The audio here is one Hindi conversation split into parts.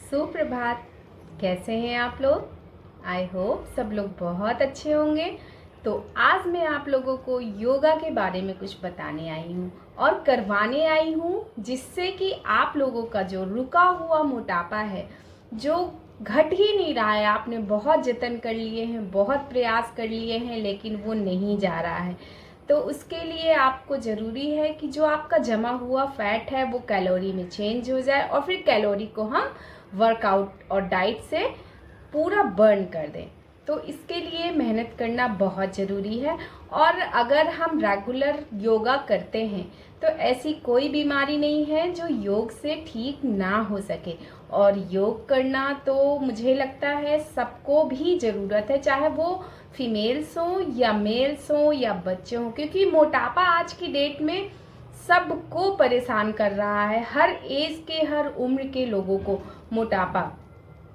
सुप्रभात। कैसे हैं आप लोग? आई होप सब लोग बहुत अच्छे होंगे। तो आज मैं आप लोगों को योगा के बारे में कुछ बताने आई हूँ और करवाने आई हूँ, जिससे कि आप लोगों का जो रुका हुआ मोटापा है, जो घट ही नहीं रहा है, आपने बहुत जतन कर लिए हैं, बहुत प्रयास कर लिए हैं, लेकिन वो नहीं जा रहा है। तो उसके लिए आपको ज़रूरी है कि जो आपका जमा हुआ फैट है वो कैलोरी में चेंज हो जाए और फिर कैलोरी को हम वर्कआउट और डाइट से पूरा बर्न कर दें। तो इसके लिए मेहनत करना बहुत ज़रूरी है। और अगर हम रेगुलर योगा करते हैं तो ऐसी कोई बीमारी नहीं है जो योग से ठीक ना हो सके। और योग करना तो मुझे लगता है सबको भी ज़रूरत है, चाहे वो फीमेल्स हो या मेल्स हो या बच्चे हों, क्योंकि मोटापा आज की डेट में सबको परेशान कर रहा है। हर एज के, हर उम्र के लोगों को मोटापा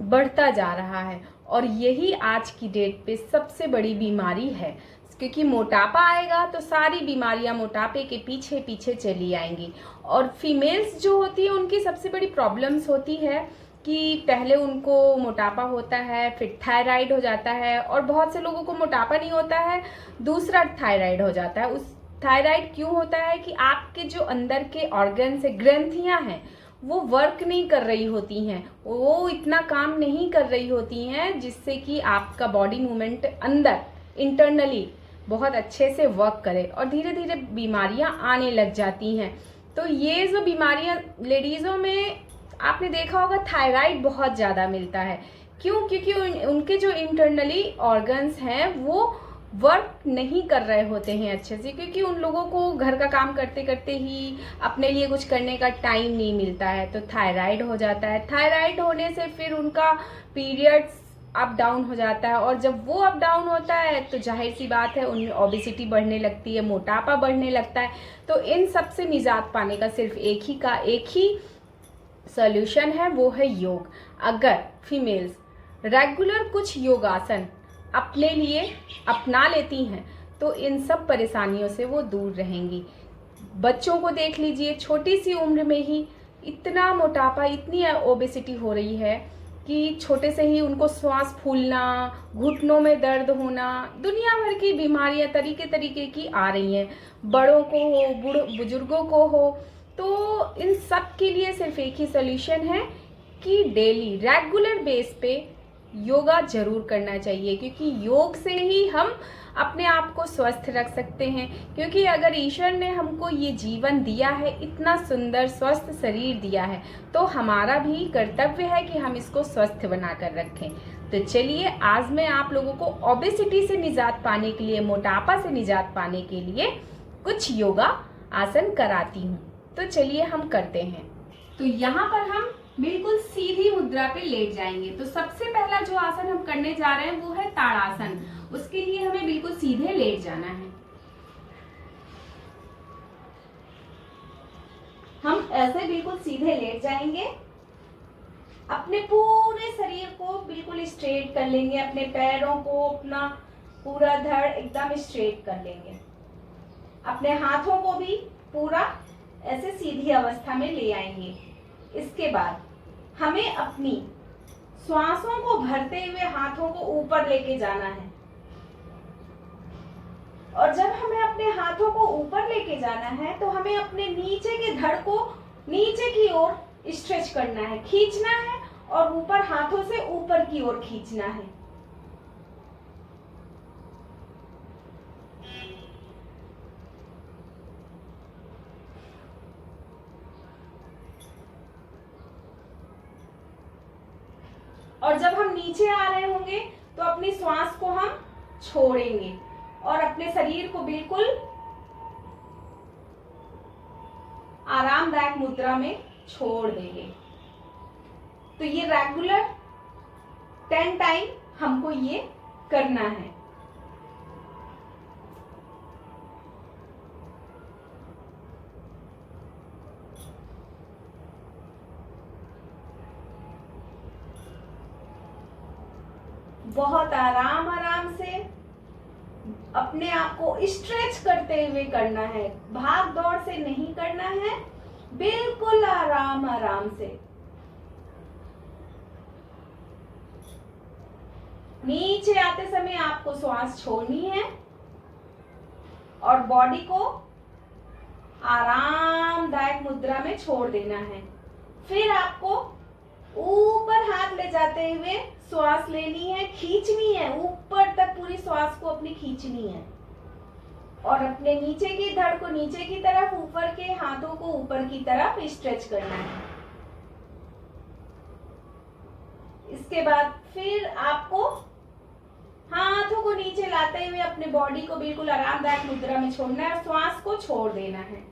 बढ़ता जा रहा है और यही आज की डेट पे सबसे बड़ी बीमारी है, क्योंकि मोटापा आएगा तो सारी बीमारियां मोटापे के पीछे पीछे चली आएंगी। और फीमेल्स जो होती है उनकी सबसे बड़ी प्रॉब्लम्स होती है कि पहले उनको मोटापा होता है, फिर थायराइड हो जाता है, और बहुत से लोगों को मोटापा नहीं होता है, दूसरा थायराइड हो जाता है। उस थायराइड क्यों होता है कि आपके जो अंदर के ऑर्गन से ग्रंथियां हैं वो वर्क नहीं कर रही होती हैं, वो इतना काम नहीं कर रही होती हैं जिससे कि आपका बॉडी मूवमेंट अंदर इंटरनली बहुत अच्छे से वर्क करे, और धीरे धीरे बीमारियां आने लग जाती हैं। तो ये जो बीमारियां लेडीज़ों में आपने देखा होगा, थायराइड बहुत ज़्यादा मिलता है। क्यों? क्योंकि उनके जो इंटरनली ऑर्गन्स हैं वो वर्क नहीं कर रहे होते हैं अच्छे से, क्योंकि उन लोगों को घर का काम करते करते ही अपने लिए कुछ करने का टाइम नहीं मिलता है, तो थायराइड हो जाता है। थायराइड होने से फिर उनका पीरियड्स अप डाउन हो जाता है, और जब वो अप डाउन होता है तो जाहिर सी बात है उनमें ओबेसिटी बढ़ने लगती है, मोटापा बढ़ने लगता है। तो इन सब से निजात पाने का सिर्फ एक ही सॉल्यूशन है, वो है योग। अगर फीमेल्स रेगुलर कुछ योगासन अपने लिए अपना लेती हैं तो इन सब परेशानियों से वो दूर रहेंगी। बच्चों को देख लीजिए, छोटी सी उम्र में ही इतना मोटापा, इतनी ओबेसिटी हो रही है कि छोटे से ही उनको श्वास फूलना, घुटनों में दर्द होना, दुनिया भर की बीमारियां तरीके तरीके की आ रही हैं, बड़ों को हो, बुजुर्गों को हो। तो इन सब के लिए सिर्फ एक ही सोल्यूशन है कि डेली रेगुलर बेस पे योगा जरूर करना चाहिए, क्योंकि योग से ही हम अपने आप को स्वस्थ रख सकते हैं। क्योंकि अगर ईश्वर ने हमको ये जीवन दिया है, इतना सुंदर स्वस्थ शरीर दिया है, तो हमारा भी कर्तव्य है कि हम इसको स्वस्थ बना कर रखें। तो चलिए, आज मैं आप लोगों को ओबेसिटी से निजात पाने के लिए, मोटापा से निजात पाने के लिए कुछ योगा आसन कराती हूँ। तो चलिए हम करते हैं। तो यहाँ पर हम बिल्कुल सीधी मुद्रा पे लेट जाएंगे। तो सबसे पहला जो आसन हम करने जा रहे हैं वो है ताड़ासन। उसके लिए हमें बिल्कुल सीधे लेट जाना है। हम ऐसे बिल्कुल सीधे लेट जाएंगे, अपने पूरे शरीर को बिल्कुल स्ट्रेट कर लेंगे, अपने पैरों को, अपना पूरा धड़ एकदम स्ट्रेट कर लेंगे, अपने हाथों को भी पूरा ऐसे सीधी अवस्था में ले आएंगे। इसके बाद हमें अपनी श्वासों को भरते हुए हाथों को ऊपर लेके जाना है, और जब हमें अपने हाथों को ऊपर लेके जाना है तो हमें अपने नीचे के धड़ को नीचे की ओर स्ट्रेच करना है, खींचना है, और ऊपर हाथों से ऊपर की ओर खींचना है। और जब हम नीचे आ रहे होंगे तो अपनी श्वास को हम छोड़ेंगे और अपने शरीर को बिल्कुल आरामदायक मुद्रा में छोड़ देंगे। तो ये रेगुलर 10 टाइम हमको ये करना है। बहुत आराम आराम से अपने आप को स्ट्रेच करते हुए करना है, भाग दौड़ से नहीं करना है, बिल्कुल आराम आराम से। नीचे आते समय आपको श्वास छोड़नी है और बॉडी को आरामदायक मुद्रा में छोड़ देना है। फिर आपको ऊपर हाथ ले जाते हुए श्वास लेनी है, खींचनी है, ऊपर तक पूरी श्वास को अपनी खींचनी है और अपने नीचे की धड़ को नीचे की तरफ, ऊपर के हाथों को ऊपर की तरफ स्ट्रेच करना है। इसके बाद फिर आपको हाथों को नीचे लाते हुए अपने बॉडी को बिल्कुल आरामदायक मुद्रा में छोड़ना है और श्वास को छोड़ देना है।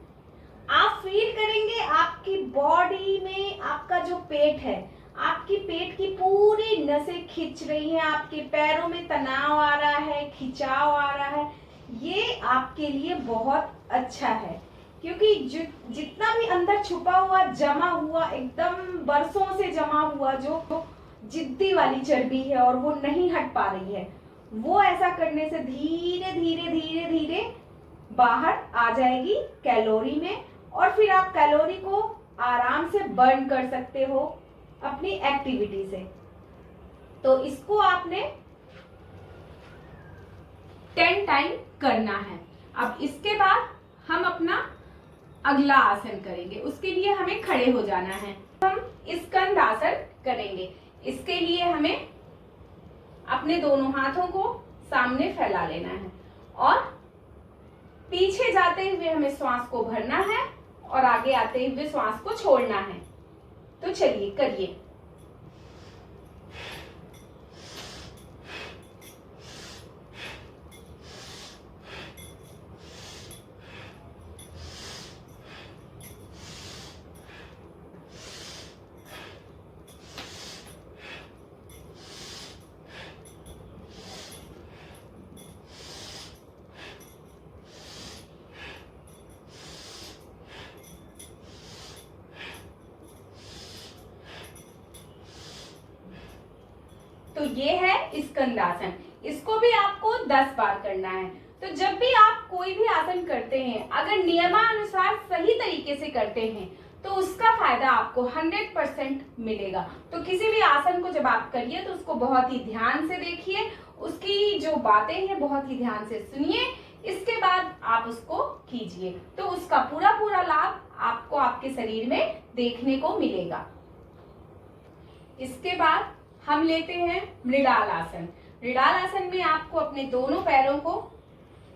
आप फील करेंगे आपकी बॉडी में आपका जो पेट है, आपकी पेट की पूरी नसें खिंच रही हैं, आपके पैरों में तनाव आ रहा है, खिंचाव आ रहा है। ये आपके लिए बहुत अच्छा है क्योंकि जितना भी अंदर छुपा हुआ, जमा हुआ, एकदम बरसों से जमा हुआ जो जिद्दी वाली चर्बी है और वो नहीं हट पा रही है, वो ऐसा करने से धीरे धीरे धीरे धीरे बाहर आ जाएगी कैलोरी में और फिर आप कैलोरी को आराम से बर्न कर सकते हो अपनी एक्टिविटी से। तो इसको आपने 10 टाइम करना है। अब इसके बाद हम अपना अगला आसन करेंगे। उसके लिए हमें खड़े हो जाना है। हम स्कंद आसन करेंगे। इसके लिए हमें अपने दोनों हाथों को सामने फैला लेना है और पीछे जाते हुए हमें श्वास को भरना है और आगे आते हुए श्वास को छोड़ना है। तो चलिए करिए। तो ये है स्कंदासन। इसको भी आपको 10 बार करना है। तो जब भी आप कोई भी आसन करते हैं, अगर नियमानुसार सही तरीके से करते हैं तो उसका फायदा आपको 100% मिलेगा। तो किसी भी आसन को जब आप करिए तो उसको बहुत ही ध्यान से देखिए, उसकी जो बातें हैं बहुत ही ध्यान से सुनिए, इसके बाद आप उसको कीजिए तो उसका पूरा पूरा लाभ आपको आपके शरीर में देखने को मिलेगा। इसके बाद हम लेते हैं मृणाल आसन। मृणाल आसन में आपको अपने दोनों पैरों को,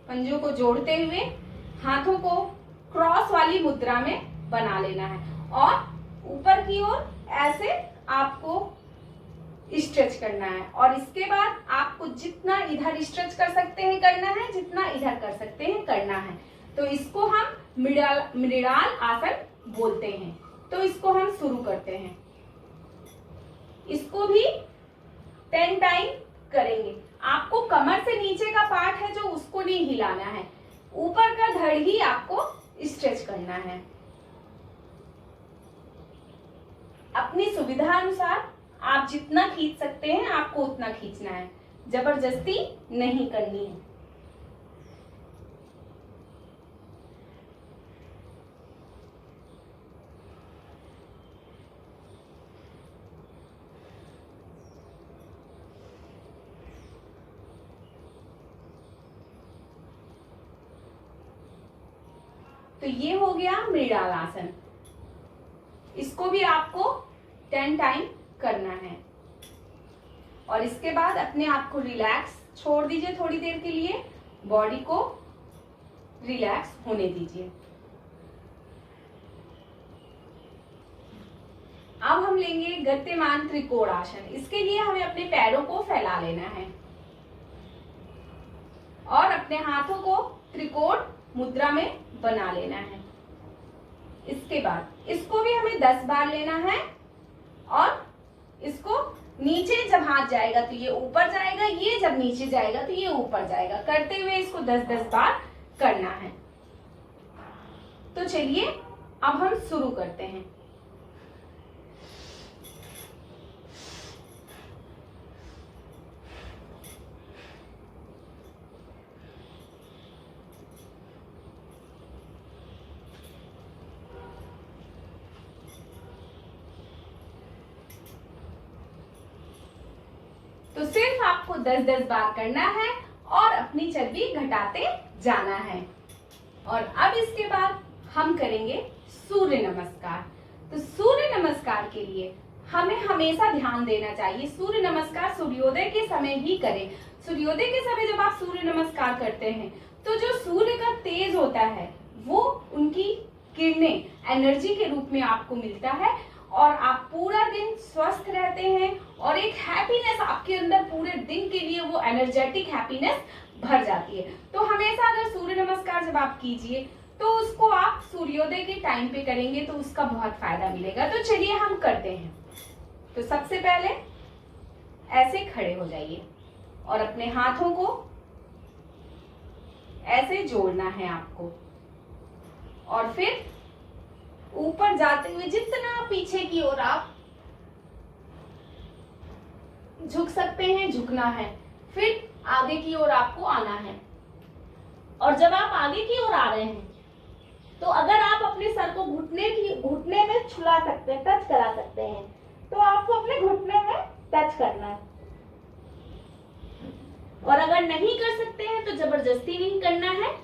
पंजों को जोड़ते हुए हाथों को क्रॉस वाली मुद्रा में बना लेना है और ऊपर की ओर ऐसे आपको स्ट्रेच करना है और इसके बाद आपको जितना इधर स्ट्रेच कर सकते हैं करना है, जितना इधर कर सकते हैं करना है। तो इसको हम मृणाल आसन बोलते हैं। तो इसको हम शुरू करते हैं। इसको भी 10 टाइम करेंगे। आपको कमर से नीचे का पार्ट है जो उसको नहीं हिलाना है, ऊपर का धड़ ही आपको स्ट्रेच करना है। अपनी सुविधा अनुसार आप जितना खींच सकते हैं आपको उतना खींचना है, जबरदस्ती नहीं करनी है। तो ये हो गया मृणाल आसन। इसको भी आपको 10 टाइम करना है और इसके बाद अपने आप को रिलैक्स छोड़ दीजिए थोड़ी देर के लिए, बॉडी को रिलैक्स होने दीजिए। अब हम लेंगे गतिमान त्रिकोण आसन। इसके लिए हमें अपने पैरों को फैला लेना है और अपने हाथों को त्रिकोण मुद्रा में बना लेना है। इसके बाद इसको भी हमें 10 बार लेना है और इसको नीचे जब हाथ जाएगा तो ये ऊपर जाएगा, ये जब नीचे जाएगा तो ये ऊपर जाएगा, करते हुए इसको 10-10 बार करना है। तो चलिए अब हम शुरू करते हैं। तो तो सिर्फ आपको 10-10 बार करना है और अपनी चर्बी घटाते जाना है। और अब इसके बाद हम करेंगे सूर्य नमस्कार। तो सूर्य नमस्कार के लिए हमें हमेशा ध्यान देना चाहिए, सूर्य नमस्कार सूर्योदय के समय ही करें। सूर्योदय के समय जब आप सूर्य नमस्कार करते हैं तो जो सूर्य का तेज होता है वो उनकी किरणें एनर्जी के रूप में आपको मिलता है और आप पूरा दिन स्वस्थ रहते हैं और एक हैप्पीनेस आपके अंदर पूरे दिन के लिए वो एनर्जेटिक हैप्पीनेस भर जाती है। तो हमेशा अगर सूर्य नमस्कार जब आप कीजिए तो उसको आप सूर्योदय के टाइम पे करेंगे तो उसका बहुत फायदा मिलेगा। तो चलिए हम करते हैं। तो सबसे पहले ऐसे खड़े हो जाइए और अपने हाथों को ऐसे जोड़ना है आपको और फिर ऊपर जाते हुए जितना पीछे की ओर आप झुक सकते हैं झुकना है, फिर आगे की ओर आपको आना है। और जब आप आगे की ओर आ रहे हैं तो अगर आप अपने सर को घुटने में छुला सकते हैं, टच करा सकते हैं, तो आपको अपने घुटने में टच करना है। और अगर नहीं कर सकते हैं तो जबरदस्ती नहीं करना है,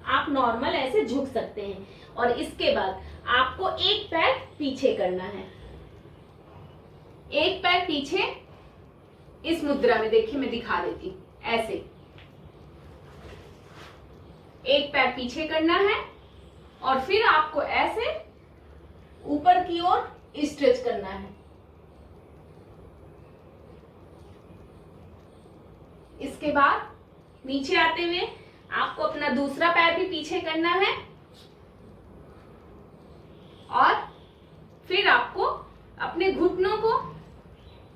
आप नॉर्मल ऐसे झुक सकते हैं। और इसके बाद आपको एक पैर पीछे करना है, एक पैर पीछे इस मुद्रा में, देखिए मैं दिखा देती हूं, ऐसे एक पैर पीछे करना है और फिर आपको ऐसे ऊपर की ओर स्ट्रेच करना है। इसके बाद नीचे आते हुए आपको अपना दूसरा पैर भी पीछे करना है और फिर आपको अपने घुटनों को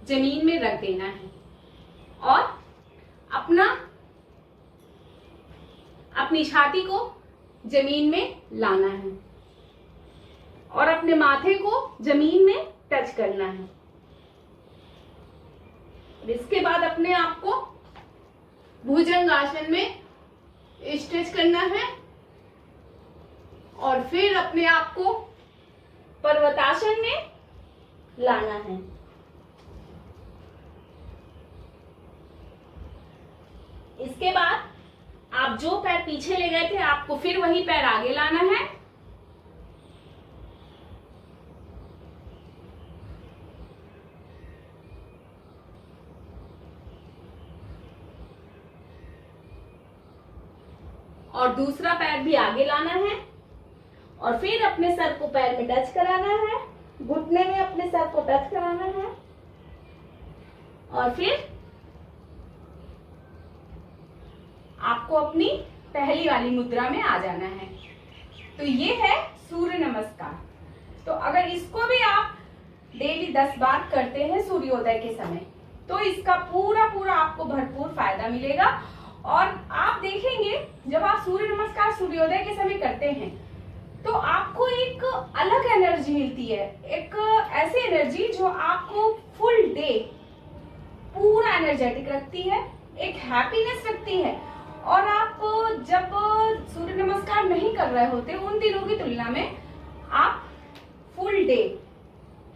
जमीन में रख देना है और अपनी छाती को जमीन में लाना है और अपने माथे को जमीन में टच करना है। इसके बाद अपने आप को भुजंग आसन में स्ट्रेच करना है और फिर अपने आप को पर्वतासन में लाना है। इसके बाद आप जो पैर पीछे ले गए थे आपको फिर वही पैर आगे लाना है और दूसरा पैर भी आगे लाना है और फिर अपने सर को पैर में टच कराना है, घुटने में अपने सर को टच कराना है और फिर आपको अपनी पहली वाली मुद्रा में आ जाना है। तो ये है सूर्य नमस्कार। तो अगर इसको भी आप डेली 10 बार करते हैं सूर्योदय के समय तो इसका पूरा आपको भरपूर फायदा मिलेगा। और आप देखेंगे जब आप सूर्य नमस्कार सूर्योदय के समय करते हैं तो आपको एक अलग एनर्जी मिलती है, एक ऐसी एनर्जी जो आपको फुल डे पूरा एनर्जेटिक रखती है, एक हैप्पीनेस रखती है। और आप जब सूर्य नमस्कार नहीं कर रहे होते उन दिनों की तुलना में आप फुल डे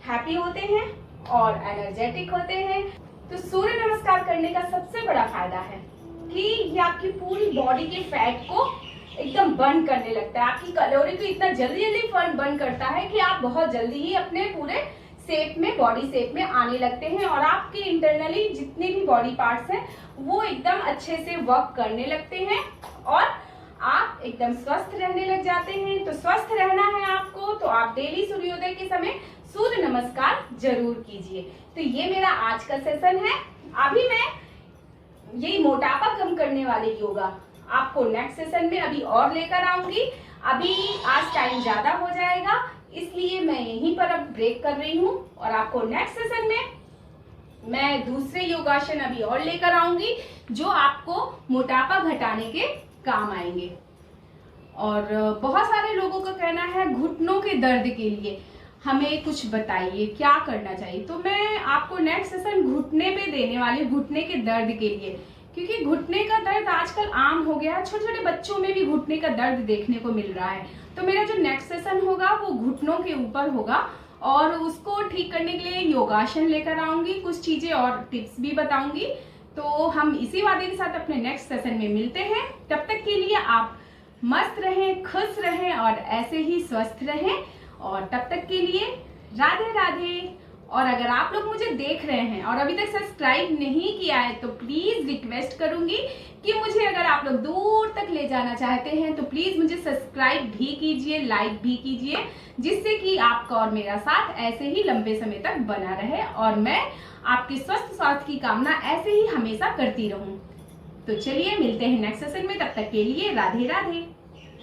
हैप्पी होते हैं और एनर्जेटिक होते हैं। तो सूर्य नमस्कार करने का सबसे बड़ा फायदा है कि ये आपकी पूरी बॉडी के फैट को एकदम बर्न करने लगता है, आपकी कैलोरी को इतना जल्दी बर्न करता है कि आप बहुत जल्दी ही अपने पूरे शेप में, बॉडी शेप में आने लगते हैं और आपके इंटरनली जितने भी बॉडी पार्ट्स हैं वो एकदम अच्छे से वर्क करने लगते हैं और आप एकदम स्वस्थ रहने लग जाते हैं। तो स्वस्थ रहना है आपको तो आप डेली सूर्योदय के समय सूर्य नमस्कार जरूर कीजिए। तो ये मेरा आज का सेशन है। अभी मैं यही मोटापा कम करने वाले योगा आपको नेक्स्ट सेशन में अभी और लेकर आऊंगी। अभी आज टाइम ज्यादा हो जाएगा इसलिए मैं यहीं पर अब ब्रेक कर रही हूँ और आपको नेक्स्ट सेशन में मैं दूसरे योगासन अभी और लेकर आऊंगी जो आपको मोटापा घटाने के काम आएंगे। और बहुत सारे लोगों का कहना है घुटनों के दर्द के लिए हमें कुछ बताइए क्या करना चाहिए। तो मैं आपको नेक्स्ट सेशन घुटने पे देने वाली हूँ, घुटने के दर्द के लिए, क्योंकि घुटने का दर्द आजकल आम हो गया है, छोटे छोटे बच्चों में भी घुटने का दर्द देखने को मिल रहा है। तो मेरा जो नेक्स्ट सेशन होगा वो घुटनों के ऊपर होगा और उसको ठीक करने के लिए योगासन लेकर आऊंगी, कुछ चीजें और टिप्स भी बताऊंगी। तो हम इसी वादे के साथ अपने नेक्स्ट सेशन में मिलते हैं। तब तक के लिए आप मस्त रहें, खुश रहें और ऐसे ही स्वस्थ रहें। और तब तक के लिए राधे राधे। और अगर आप लोग मुझे देख रहे हैं और अभी तक सब्सक्राइब नहीं किया है तो प्लीज रिक्वेस्ट करूंगी कि मुझे अगर आप लोग दूर तक ले जाना चाहते हैं तो प्लीज मुझे सब्सक्राइब भी कीजिए, लाइक भी कीजिए, जिससे कि आपका और मेरा साथ ऐसे ही लंबे समय तक बना रहे और मैं आपके स्वस्थ स्वास्थ्य की कामना ऐसे ही हमेशा करती रहूं। तो चलिए मिलते हैं नेक्स्ट सेशन में, तब तक के लिए राधे राधे।